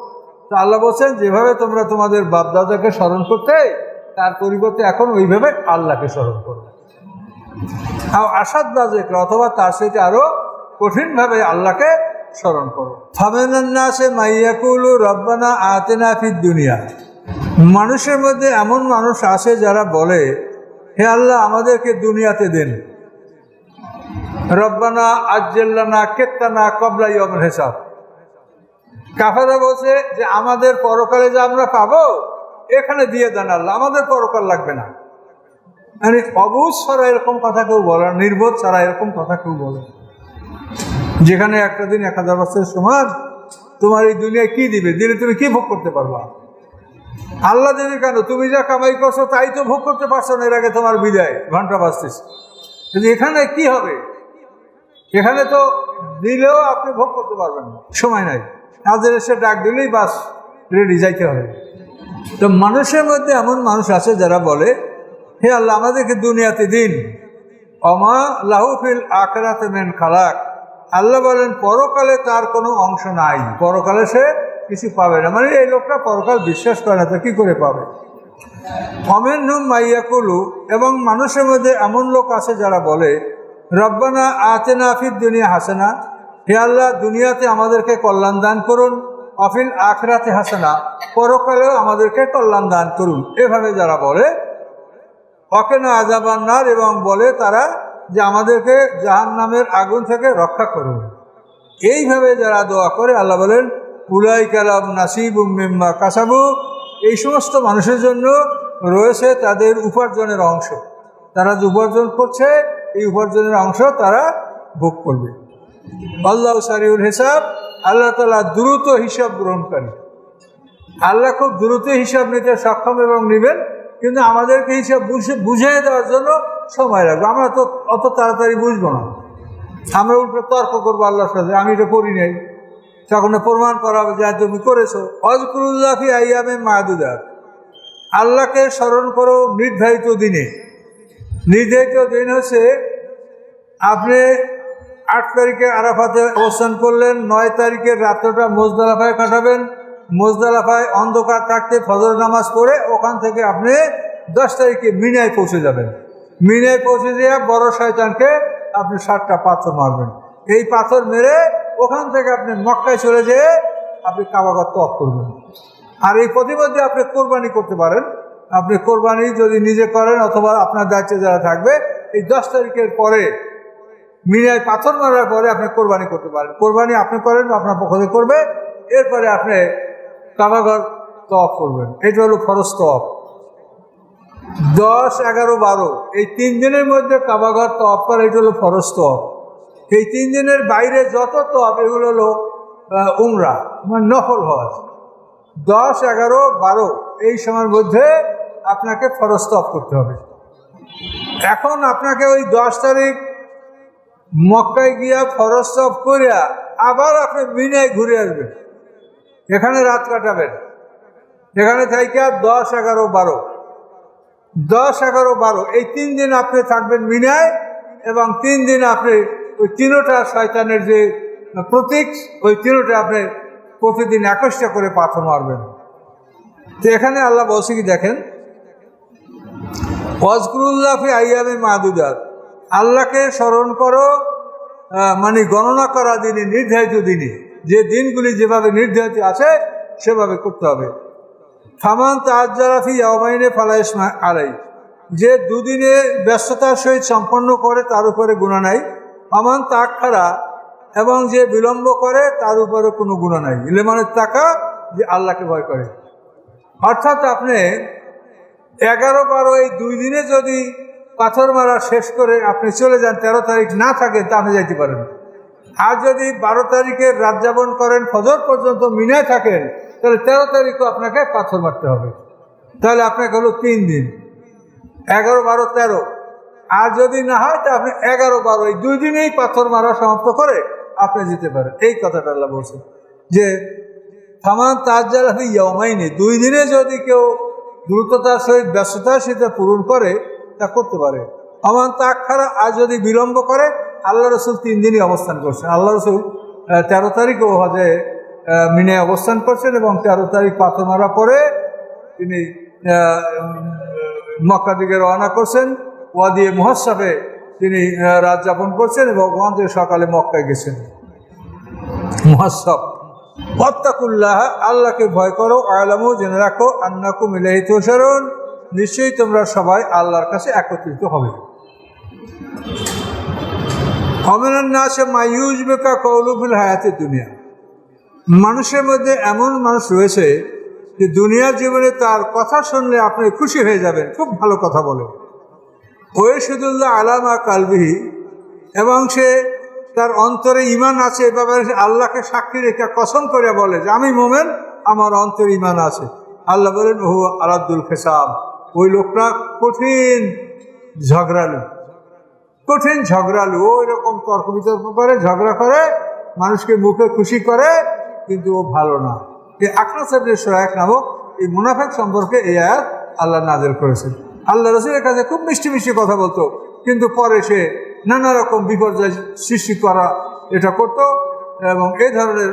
তো আল্লাহ বলছেন যেভাবে তোমরা তোমাদের বাপদাদাকে স্মরণ করতে, তার পরিবর্তে এখন ওইভাবে আল্লাহকে স্মরণ করবে। আসাদ জিকির, অথবা তার সাথে আরো কঠিনভাবে আল্লাহকে স্মরণ করো। ফামিনান নাসি মাইয়াকুলু রব্বানা আতিনা ফিদ দুনিয়া, মানুষের মধ্যে এমন মানুষ আছে যারা বলে হে আল্লাহ আমাদেরকে দুনিয়াতে দেন। রব্বানা আজ্জিলনা কিত্তানা ক্বাবলা ইয়াউমিল হিসাব, কাফেররা বলছে যে আমাদের পরকালে যা আমরা পাবো এখানে দিয়ে দেন আল্লাহ, আমাদের পরকাল লাগবে না। মানে অবুঝ ছাড়া এরকম কথা কেউ বলে, নির্বোধ ছাড়া এরকম কথা কেউ বলে, যেখানে একটা দিন 1000 বছরের সমান, তোমার এই দুনিয়ায় কি দিবে, দিলে তুমি কি ভোগ করতে পারবা? আল্লাহ দেবে কেন? তুমি যা কামাই করছো তাই তো ভোগ করতে পারছো না, এর আগে তোমার বিদায় ঘন্টা বাজতেছে। কিন্তু এখানে কি হবে? এখানে তো দিলেও আপনি ভোগ করতে পারবেন না, সময় নাই, কাজের এসে ডাক দিলেই বাস রেডি যাইতে হবে। তো মানুষের মধ্যে এমন মানুষ আছে যারা বলে হে আল্লাহ আমাদেরকে দুনিয়াতে দিন। অমা লাহু ফিল আখিরাতি মিন খালাক, আল্লাহ বলেন পরকালে তার কোনো অংশ নাই, পরকালে সে কিছু পাবে না। মানে এই লোকটা পরকাল বিশ্বাস করে না, তো কী করে পাবে? অমিনহুম মাইয়াকুলু, এবং মানুষের মধ্যে এমন লোক আছে যারা বলে রব্বানা আতিনা ফিদ দুনিয়া হাসানা, হে আল্লাহ দুনিয়াতে আমাদেরকে কল্যাণ দান করুন, অফিল আখিরাতে হাসানা, পরকালেও আমাদেরকে কল্যাণ দান করুন। এভাবে যারা বলে অকেনা আযাবান নার, এবং বলে তারা যে আমাদেরকে জাহান্নামের আগুন থেকে রক্ষা করুন। এইভাবে যারা দোয়া করে আল্লাহ বলেন উলাইকা লাহুম নাসিবুম মিম্মা কাসাবু, এই সমস্ত মানুষের জন্য রয়েছে তাদের উপার্জনের অংশ, তারা যে উপার্জন করছে এই উপার্জনের অংশ তারা ভোগ করবে। আল্লাহু সারিউল হিসাব, আল্লাহ তাআলা দ্রুত হিসাব গ্রহণকারী। আল্লাহ খুব দ্রুত হিসাব নিতে সক্ষম এবং নেবেন, কিন্তু আমাদেরকে হিসাব বুঝিয়ে দেওয়ার জন্য সময় লাগবে। আমরা তো অত তাড়াতাড়ি বুঝবো না, আমরা উল্টো তর্ক করবো আল্লাহর সাথে, আমি এটা করি নাই, তখন প্রমাণ করা হবে যা তুমি করেছো। ওয়াজকুরুল্লাহ ফি আইয়ামিন মা'দুদাত, আল্লাহকে স্মরণ করো নির্ধারিত দিনে। নির্ধারিত দিন হচ্ছে আপনি 8 তারিখে আরাফাতে অবস্থান করলেন, 9 তারিখের রাত্রটা মুজদালিফায় কাটাবেন, মুজদালিফায় অন্ধকার থাকতে ফজর নামাজ পড়ে ওখান থেকে আপনি 10 তারিখে মিনায় পৌঁছে যাবেন। মিনায় পৌঁছে দিয়ে বড় শয়তানকে আপনি 7টা পাথর মারবেন। এই পাথর মেরে ওখান থেকে আপনি মক্কায় চলে যেয়ে আপনি কাবাগর তওয়াফ করবেন। আর এই প্রতিমধ্যে আপনি কোরবানি করতে পারেন। আপনি কোরবানি যদি নিজে করেন অথবা আপনার দায়িত্বে যারা থাকবে, এই 10 তারিখের পরে মিনায় পাথর মারার পরে আপনি কোরবানি করতে পারেন। কোরবানি আপনি করেন বা আপনার পক্ষ থেকে করবে, এরপরে আপনি কাবাগর তওয়াফ করবেন। এটা হলো ফরজ তওয়াফ। 10, 11, 12 এই 3 দিনের মধ্যে কাবাগর তওয়াফ করা, এটা হলো ফরজ তওয়াফ। এই 3 দিনের বাইরে যত তওয়াফ এগুলো হলো উমরা, মানে নফল হজ। 10, 11, 12 এই সময়ের মধ্যে আপনাকে ফরজ তওয়াফ করতে হবে। এখন আপনাকে ওই 10 তারিখ মক্কায় গিয়া ফরজ তওয়াফ করিয়া আবার আপনি মিনায় ঘুরে আসবেন, এখানে রাত কাটাবেন। এখানে থাইকা 10, 11, 12 10, 11, 12 এই 3 দিন আপনি থাকবেন মিনায়, এবং 3 দিন আপনি ওই 3টা শয়তানের যে প্রতীক, ওই 3টা আপনি প্রতিদিন 21টা করে পাথর মারবেন। তো এখানে আল্লাহ বলছে কি দেখেন, ওয়াজকুরুল্লাহ ফি আইয়ামিন মা'দুদাত, আল্লাহকে স্মরণ করো, মানে গণনা করা দিনে, নির্ধারিত দিনে, যে দিনগুলি যেভাবে নির্ধারিত আছে সেভাবে করতে হবে। ফামান তাআজ্জালা ফি ইয়াওমাইনি ফালা ইসমা আলাই, যে দুদিনে ব্যস্ততার সহিত সম্পন্ন করে তার উপরে গুনাহ নাই। ফামান তাআখারা, এবং যে বিলম্ব করে তার উপরে কোনো গুনাহ নাই। লিমানের টাকা, যে আল্লাহকে ভয় করে। অর্থাৎ আপনি 11-12 এই 2 দিনে যদি পাথর মারা শেষ করে আপনি চলে যান, 13 তারিখ না থাকে তা আপনি যাইতে পারেন। আর যদি 12 তারিখের রাত যাপন করেন, ফজর পর্যন্ত মিনায় থাকেন, তাহলে 13 তারিখও আপনাকে পাথর মারতে হবে। তাহলে আপনাকে হলো 3 দিন, 11, 12, 13। আর যদি না হয় তা আপনি 11-12 এই 2 দিনেই পাথর মারা সমাপ্ত করে আপনি যেতে পারেন। এই কথাটা আল্লাহ বলছেন যে ফামান তাআজ্জালা ফি ইয়াওমাইনি, 2 দিনে যদি কেউ দ্রুততার সহিত ব্যস্ততার সাথে পূরণ করে তা করতে পারে। ফামান তাআখারা, আর যদি বিলম্ব করে, আল্লাহ রসুল 3 দিনই অবস্থান করছেন। আল্লাহ রসুল 13 তারিখও হজে মিনায় অবস্থান করছেন এবং 13 তারিখ পাথর মারা পরে তিনি মক্কা দিকে রওনা করছেন। ওয়াদি মুহাসসাবে তিনি রাত যাপন করছেন এবং ওখান থেকে সকালে মক্কায় গেছেন। মুহাসসাব, ওয়াত্তাকুল্লাহ, আল্লাহকে ভয় করো, আ'লামু, জেনে রাখো, আন্নাকুম ইলাইহি তুহশারুন, নিশ্চয়ই তোমরা সবাই আল্লাহর কাছে একত্রিত হবে। ওয়ামিনান নাসি মান ইউজিবুকা কাওলুহু ফিল হায়াতিদ দুনিয়া, মানুষের মধ্যে এমন মানুষ রয়েছে যে দুনিয়ার জীবনে তার কথা শুনলে আপনি খুশি হয়ে যাবেন, খুব ভালো কথা বলে। ওয়াশহাদুল্লাহ আলা মা কালবিহি, এবং সে তার অন্তরে ঈমান আছে, এ ব্যাপারে আল্লাহকে সাক্ষী রেখে কসম করে বলে যে আমি মোমেন, আমার অন্তরে ঈমান আছে। আল্লাহ বলেন ওহু আলাদ্দুল হিসাব, ওই লোকটা কঠিন ঝগড়ালু, কঠিন ঝগড়ালু। ওই রকম তর্ক বিতর্ক করে, ঝগড়া করে, মানুষকে মুখে খুশি করে, কিন্তু ও ভালো না। এই আখনাস ইবনে শুরাইক নামক এই মুনাফিক সম্পর্কে এই আয়াত আল্লাহ নাযিল করেছেন। আল্লাহ রাসূলের কাছে খুব মিষ্টি মিষ্টি কথা বলতো, কিন্তু পরে সে নানা রকম বিপর্যয় সৃষ্টি করা এটা করত এবং এই ধরনের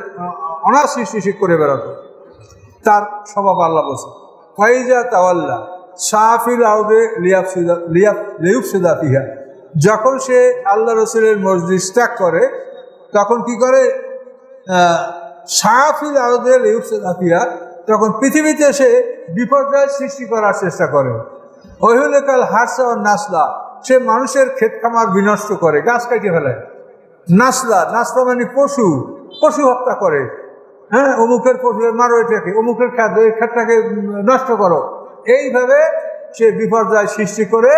অনার সৃষ্টি করে বেড়াতো। তার স্বভাব আল্লাহ বলছে ফাইজা তাওয়াল্লা সাফিল আউদে লিয়াফসিদা ফিহা, যখন সে আল্লাহ রসুলের মজলিস ত্যাগ করে তখন কি করে, সাফিল আউদে লিয়াফসিদা ফিহা, তখন পৃথিবীতে সে বিপর্যয় সৃষ্টি করার চেষ্টা করে। ওহিলেকাল হারসা ও নাসলা, সে মানুষের ক্ষেত খামার বিনষ্ট করে, গাছ কাটে ফেলে। নাসলা, নাসলা মানে পশু, পশু হত্যা করে। হ্যাঁ, অমুকের পশু মারো, এটাকে অমুকের খাদ্য, এই ক্ষেতটাকে নষ্ট করো। এইভাবে সে বিপর্যয় সৃষ্টি করে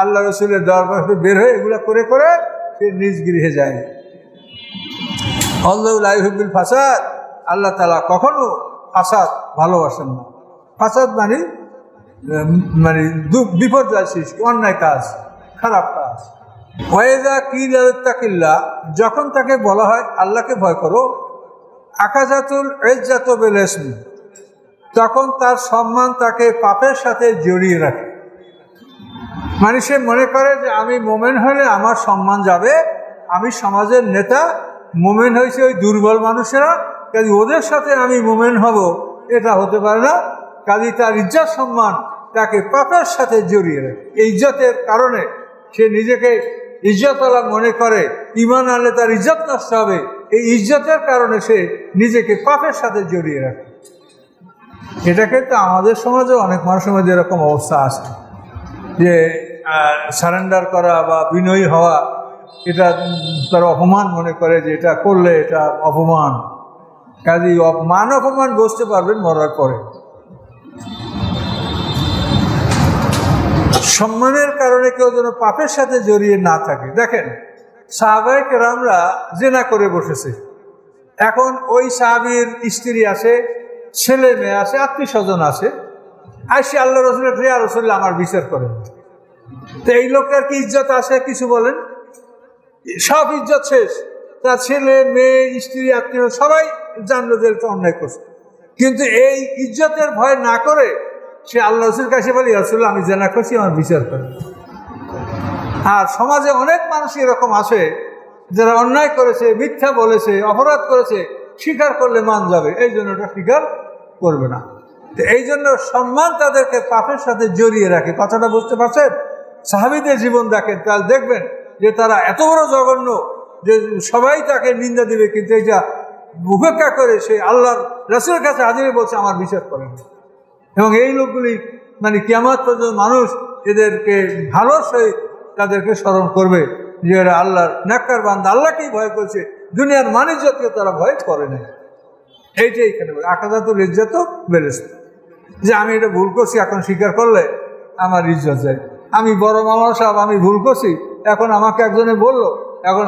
আল্লাহ রসুলের দরবার বের হয়ে এগুলো করে করে সে নিজ গৃহে যায়। আল্লাহু লা ইউহিব্বুল ফাসাদ, আল্লাহ তাআলা কখনো ফাসাদ ভালোবাসেন না। ফাসাদ মানে বিপর্যয় সৃষ্টি, অন্যায় কাজ, খারাপ কাজ। ওয়াইজা কিলা তাকিল্লাহ, যখন তাকে বলা হয় আল্লাহকে ভয় করো, আকাজাতুল ইজ্জাতু বিল ইসমি, তখন তার সম্মান তাকে পাপের সাথে জড়িয়ে রাখে। মানে সে মনে করে যে আমি মোমেন হলে আমার সম্মান যাবে, আমি সমাজের নেতা, মোমেন হয়েছে ওই দুর্বল মানুষেরা, কাজে ওদের সাথে আমি মোমেন হব, এটা হতে পারে না। কাজে তার ইজ্জত সম্মান তাকে পাপের সাথে জড়িয়ে রাখে। এই ইজ্জতের কারণে সে নিজেকে ইজ্জতওয়ালা মনে করে, ঈমান আনলে তার ইজ্জত নষ্ট হবে, এই ইজ্জতের কারণে সে নিজেকে পাপের সাথে জড়িয়ে রাখে। এটাকে তো আমাদের সমাজে অনেক মানুষের মধ্যে এরকম অবস্থা আছে যে সারেন্ডার করা বা বিনয়ী হওয়া, এটা তার অপমান মনে করে যে এটা করলে এটা অপমান। কাজেই মান অপমান বুঝতে পারবেন মরার পরে। সম্মানের কারণে কেউ যেন পাপের সাথে জড়িয়ে না থাকে। দেখেন, সাহাবায়ে কেরামরা জিনা করে বসেছে, এখন ওই সাহাবীর স্ত্রী আছে, ছেলে মেয়ে আছে, আত্মীয় স্বজন আছে, আইসি আল্লাহ রসুলের ইয়া রাসূলুল্লাহ আমার বিচার করেন। তো এই লোকটার কি ইজ্জত আছে? কিছু বলেন, সব ইজ্জত শেষ। তার ছেলে মেয়ে স্ত্রী আত্মীয় সবাই জানলো যে এটা অন্যায় করছে, কিন্তু এই ইজ্জতের ভয় না করে সে আল্লাহ রসুল কাছে বলে ইয়া রাসূলুল্লাহ আমি জিনা করছি, আমার বিচার করেন। আর সমাজে অনেক মানুষ এরকম আছে যারা অন্যায় করেছে, মিথ্যা বলেছে, অপরাধ করেছে, স্বীকার করলে মান যাবে, এই জন্য ওটা স্বীকার করবে না। তো এই জন্য সম্মান তাদেরকে পাপের সাথে জড়িয়ে রাখে। কথাটা বুঝতে পারছেন? সাহাবীদের জীবন দেখেন, তাহলে দেখবেন যে তারা এত বড় জঘন্য যে সবাই তাকে নিন্দা দিবে, কিন্তু এটা উপেক্ষা করে সে আল্লাহর রাসূলের কাছে হাজিরে বলছে আমার বিচার করেন। এবং এই লোকগুলি মানে কিয়ামত পর্যন্ত মানুষ এদেরকে ভালোর সহিত তাদেরকে স্মরণ করবে যে এরা আল্লাহর নেককার বান্দা, আল্লাহকেই ভয় করছে, দুনিয়ার মানিজ্যতকে তারা ভয় করে না। এইটাই এখানে আকাজাতুল ইজ্জত বেরেছে, যে আমি এটা ভুল করছি, এখন স্বীকার করলে আমার ইজ্জত যায়। আমি বড় মামলা সাহেব, আমি ভুল করছি, এখন আমাকে একজনে বললো, এখন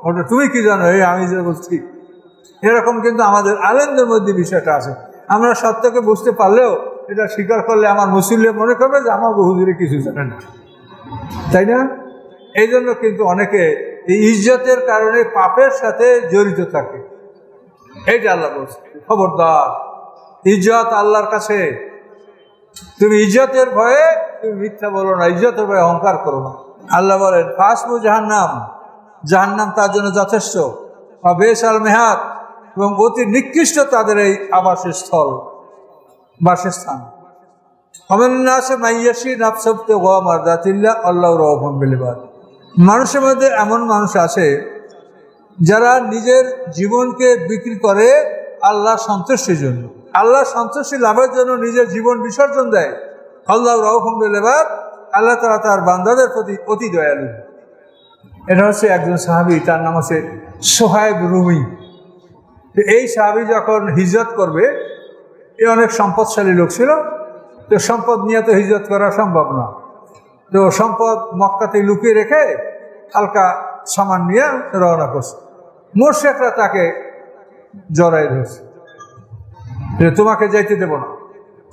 ওটা তুমি কি জানো, এই আমি যে বলছি। এরকম কিন্তু আমাদের আলেমদের মধ্যে বিষয়টা আছে। আমরা সত্যকে বুঝতে পারলেও এটা স্বীকার করলে আমার মুসল্লি মনে করবে যে আমার হুজুরে কিছু জানে না, তাই না? এই জন্য কিন্তু অনেকে এই ইজ্জতের কারণে পাপের সাথে জড়িত থাকে। এইটা আল্লাহ বলছে, খবরদার, ইজ্জত আল্লাহর কাছে, তুমি ইজ্জতের ভয়ে তুমি মিথ্যা বলো না, ইজ্জতের ভয়ে অহংকার করো না। আল্লাহ বলেন ফাসবু জাহান্নাম, জাহান্নাম তার জন্য যথেষ্ট, বা বেশ আল মেহাদ, এবং অতি নিকৃষ্ট তাদের এই আবাসস্থল, বাসস্থান। মানুষের মধ্যে এমন মানুষ আছে যারা নিজের জীবনকে বিক্রি করে আল্লাহ সন্তুষ্টির জন্য, আল্লাহ সন্তুষ্টি লাভের জন্য নিজের জীবন বিসর্জন দেয়। আল্লাহ রাউফুম বিল ইবাদ, আল্লাহ তাআলা তার বান্দাদের প্রতি অতি দয়ালু। এটা হচ্ছে একজন সাহাবী, তার নাম হচ্ছে সুহাইব রুমি। এই সাহাবী যখন হিজরত করবে, এ অনেক সম্পদশালী লোক ছিল, তো সম্পদ নিয়ে তো হিজরত করা সম্ভব না, তো সম্পদ মক্কাতে লুকিয়ে রেখে হালকা সামান নিয়ে রওনা করছে। মুশরিকরা তাকে জড়াই ধরছে যে তোমাকে যাইতে দেব না,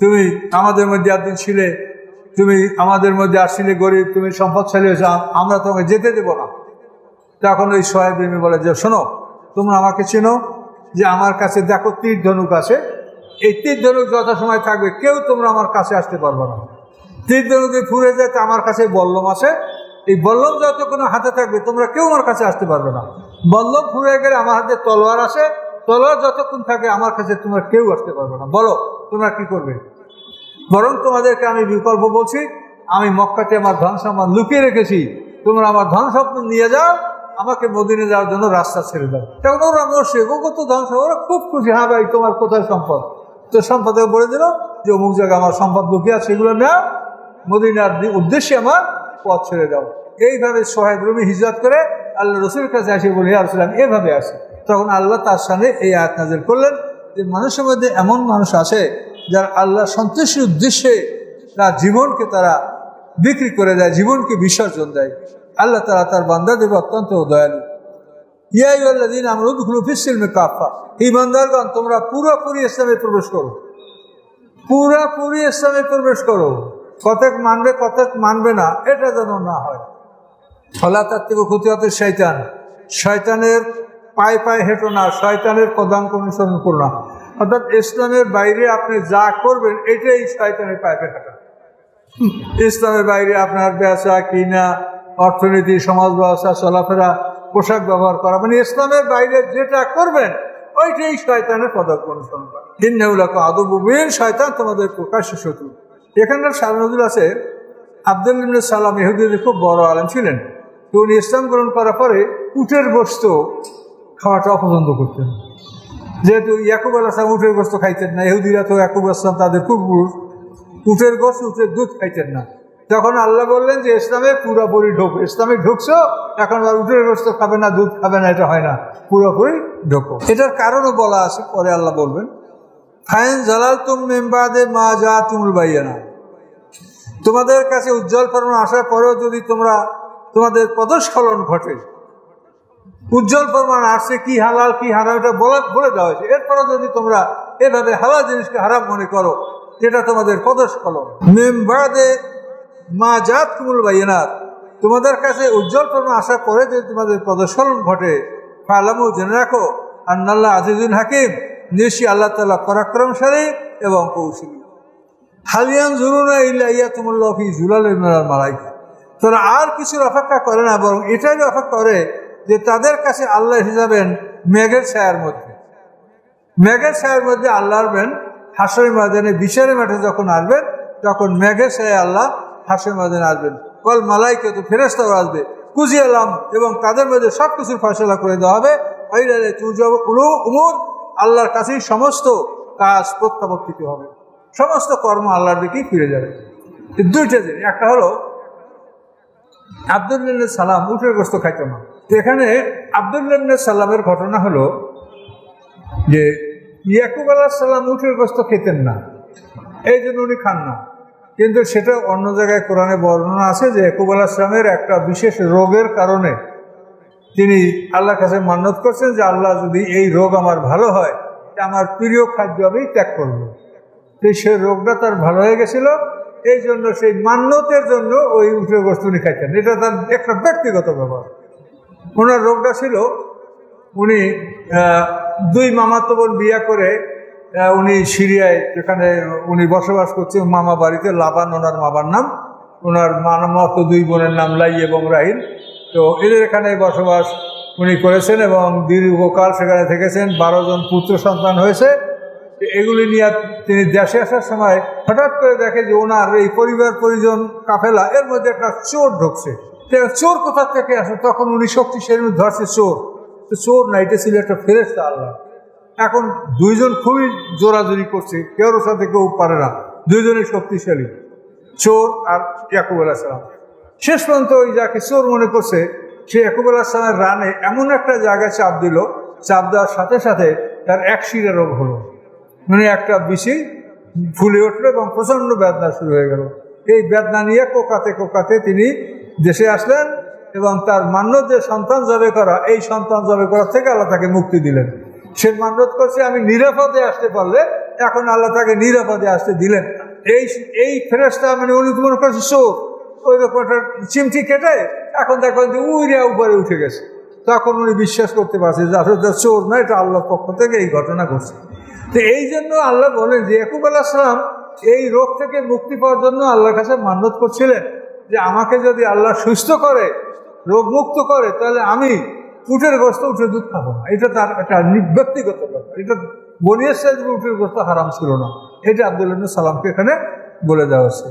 তুমি আমাদের মধ্যে একদিন ছিলে, তুমি আমাদের মধ্যে আসছিলে গরিব, তুমি সম্পদশালী হয়েছো, আমরা তোমাকে যেতে দেব না। তখন ওই সোহাইব রুমি বলে যে শোনো, তোমরা আমাকে চেনো, যে আমার কাছে দেখো তীর ধনুক আছে, এই তীর ধনুক যত সময় থাকবে কেউ তোমরা আমার কাছে আসতে পারবে না। তীর ধনুকে ফুরে যেতে আমার কাছে বল্লম আছে, এই বল্লম যতক্ষণ হাতে থাকবে তোমরা কেউ আমার কাছে আসতে পারবে না। বল্লম ফুরে গেলে আমার হাতে তলোয়ার আছে, তলোয়ার যতক্ষণ থাকে আমার কাছে তোমরা কেউ আসতে পারবে না। বলো তোমরা কি করবে? বরং তোমাদেরকে আমি বিকল্প বলছি, আমি মক্কাতে আমার ধন সম্পদ লুকিয়ে রেখেছি, তোমরা আমার ধন সম্পদ নিয়ে যাও, আমাকে মদিনে যাওয়ার জন্য রাস্তা ছেড়ে দাও। তখন ওরা মরছে, ও কত ধন সম্পদ, ওরা খুব খুশি, হ্যাঁ ভাই তোমার কোথায় সম্পদ? তো সম্পদে বলে দিল যে অমুক জায়গায় আমার সম্পদ লুকিয়ে আছে, সেগুলো নেও, মদিনার উদ্দেশ্যে আমার পথ ছেড়ে দাও। এইভাবে সোহাইব রুমি হিজরত করে আল্লাহ রসুলের কাছে আসে, বলে ইয়া রাসূলুল্লাহ এভাবে আসে। তখন আল্লাহ তার সামনে এই আয়াত নাযিল করলেন যে মানুষের মধ্যে এমন মানুষ আছে যারা আল্লাহ সন্তুষ্টির উদ্দেশ্যে তার জীবনকে তারা বিক্রি করে দেয়, জীবনকে বিসর্জন দেয়। আল্লাহ তাআলা তার বান্দাদের অত্যন্ত দয়ালু। ইয়া আইয়ুহাল্লাযীনা আমানু উদখুলু ফিস-সিলমি কাফা, ঈমানদারগণ তোমরা পুরোপুরি ইসলামে প্রবেশ করো, পুরোপুরি ইসলামে প্রবেশ করো। কতক মানবে কতক মানবে না, এটা যেন না হয়। ফলা তাত্ত্বিক খুতুওয়াতিশ শয়তান, শয়তানের পায়ে পায়ে হেঁটো না, শয়তানের পদাঙ্ক অনুসরণ করো না। অর্থাৎ ইসলামের বাইরে আপনি যা করবেন এটাই শয়তানের পায়ে পায়ে হাঁটা। ইসলামের বাইরে আপনার বেচা কিনা, অর্থনীতি, সমাজ ব্যবস্থা, চলাফেরা, পোশাক ব্যবহার করা, মানে ইসলামের বাইরে যেটা করবেন ওইটাই শয়তানের পদাঙ্ক অনুসরণ করা। ইন্নাহু লাকুম আদুউম মুবিন, শয়তান তোমাদের প্রকাশ্য শত্রু। এখানকার সারনজুল আছে, আব্দুল্লাহ ইবনে সালাম ইহুদিদের খুব বড় আলেম ছিলেন। তো উনি ইসলাম গ্রহণ করার পরে উটের গোশত খাওয়াটা অপছন্দ করতেন, যেহেতু ইয়াকুব আলাইহিস সালাম উটের গোশত খাইতেন না, ইহুদিরা তো ইয়াকুব আলাইহিস সালাম তাদের খুব উটের গোশত, উটের দুধ খাইতেন না। তখন আল্লাহ বললেন যে ইসলামে পুরোপুরি ঢোকো, ইসলামে ঢুকছো, এখন আর উটের গোশত খাবে না, দুধ খাবে না, এটা হয় না, পুরোপুরি ঢোকো। এটার কারণও বলা আছে, পরে আল্লাহ বলবেন ফাইন জালালতুম মিন বাদে মা জাআতুমুল বায়িনা, তোমাদের কাছে উজ্জ্বল প্রমাণ আসার পরেও যদি তোমাদের পদস্খলন ঘটে, উজ্জ্বল প্রমাণ আসছে কি হালাল কি হারাম এটা বলে দেওয়া হয়েছে, এরপরও যদি তোমরা এভাবে হালাল জিনিসকে হারাম মনে করো, এটা তোমাদের পদস্খলন। মিন বাদে মা জাআতুমুল বায়িনাত, তোমাদের কাছে উজ্জ্বল প্রমাণ আসার পরে যদি তোমাদের পদস্খলন ঘটে, ফালামু জেনে রাখো আন্নাল্লাহ আজিজুন হাকিম, নিশ্চয়ই আল্লাহ তাআলা পরাক্রমশালী এবং কৌশলী। হালিয়ান জুরুনা ইল্লা ইয়াতুমুল্লাহ ফি জুলালিন মিনাল মালাইকা, তারা আর কিছুর অপেক্ষা করে না, বরং এটাই অপেক্ষা করে যে তাদের কাছে আল্লাহ এসে যাবেন মেঘের ছায়ার মধ্যে। মেঘের ছায়ার মধ্যে আল্লাহ আসবেন হাসরের ময়দানে, বিচারের মাঠে যখন আসবেন তখন মেঘের ছায়া আল্লাহ হাসরের ময়দানে আসবেন। কল মালাইকা, তো ফেরেশতাও আসবে, কুজিয়ালাম এবং তাদের মধ্যে সব কিছুর ফয়সলা করে দেওয়া হবে। উমর, আল্লাহর কাছেই সমস্ত কাজ প্রত্যাবর্তিত হবে, সমস্ত কর্ম আল্লাহর দিকেই ফিরে যাবে। দুইটা জিনিস, একটা হলো আব্দুল্লাহ ইবনে সালাম উটের গোশত খাইত না। তো এখানে আব্দুল্লাহ ইবনে সালামের ঘটনা হলো যে ইয়াকুব আলাইহিস সালাম উটের গোশত খেতেন না, এই জন্য উনি খান না। কিন্তু সেটা অন্য জায়গায় কোরআনে বর্ণনা আছে যে ইয়াকুব আলাইহিস সালামের একটা বিশেষ রোগের কারণে তিনি আল্লাহর কাছে মান্যত করছেন যে আল্লাহ যদি এই রোগ আমার ভালো হয়, আমার প্রিয় খাদ্য আমি ত্যাগ করব। সেই রোগটা তার ভালো হয়ে গেছিল, এই জন্য সেই মান্যতের জন্য ওই উটের গোশত উনি খাইতেন। এটা তার একটা ব্যক্তিগত ব্যাপার। ওনার রোগটা ছিল, উনি দুই মামাতো বোন বিয়ে করে উনি সিরিয়ায়, যেখানে উনি বসবাস করছেন মামা বাড়িতে, লাবান ওনার মামার নাম, ওনার মামাতো দুই বোনের নাম লাই এবং রাহিল। তো এদের এখানে বসবাস উনি করেছেন এবং দীর্ঘকাল সেখানে থেকেছেন। 12 জন পুত্র সন্তান হয়েছে। এগুলি নিয়ে তিনি দেশে আসার সময় হঠাৎ করে দেখে যে ওনার এই পরিবার পরিজন কাফেলা এর মধ্যে একটা চোর ঢুকছে। চোর কোথা থেকে আসে? তখন উনি শক্তিশালী ধরছে চোর, তো চোর না, এটা ছিল একটা ফেরেশতা আল্লাহ। এখন দুইজন খুবই জোরাজোরি করছে, কেউর সাথে কেউ পারে না, দুইজনই শক্তিশালী, চোর আর ইয়াকুব আলাইহিস সালাম। শেষ পর্যন্ত ওই যাকে চোর মনে করছে সে ইয়াকুব আলাইহিস সালামের রানে এমন একটা জায়গায় চাপ দিল, চাপ দেওয়ার সাথে সাথে তার এক শিরা রোগ হলো, মানে একটা বিষি ফুলে উঠলো এবং প্রচণ্ড বেদনা শুরু হয়ে গেল। এই বেদনা নিয়ে কোকাতে কোকাতে তিনি দেশে আসলেন এবং তার মান্যত যে সন্তান জবে করা, এই সন্তান জবে করা থেকে আল্লাহ তাকে মুক্তি দিলেন। সে মান্যত করছে আমি নিরাপদে আসতে পারলে, এখন আল্লাহ তাকে নিরাপদে আসতে দিলেন। এই ফেরেশতা মানে উনি মনে করছে চোর, ওই রকমটা চিমটি কেটে এখন দেখেন যে উইরা উপরে উঠে গেছে। তখন উনি বিশ্বাস করতে পারছে যে আসলে চোর না, এটা আল্লাহর পক্ষ থেকে এই ঘটনা ঘটছে। তো এই জন্য আল্লাহ বলেন যে ইয়াকুব আলাইহিস সালাম এই রোগ থেকে মুক্তি পাওয়ার জন্য আল্লাহর কাছে মান্যত করছিলেন যে আমাকে যদি আল্লাহ সুস্থ করে, রোগ মুক্ত করে, তাহলে আমি উটের গোশত, উটের দুধ খাবো না। এটা তার একটা ব্যক্তিগত ব্যাপার। এটা বনি ইসরাঈলের উটের গোশত হারাম ছিল না, এটা আব্দুল্লাহ ইবনে সালামকে এখানে বলে দেওয়া হয়েছে।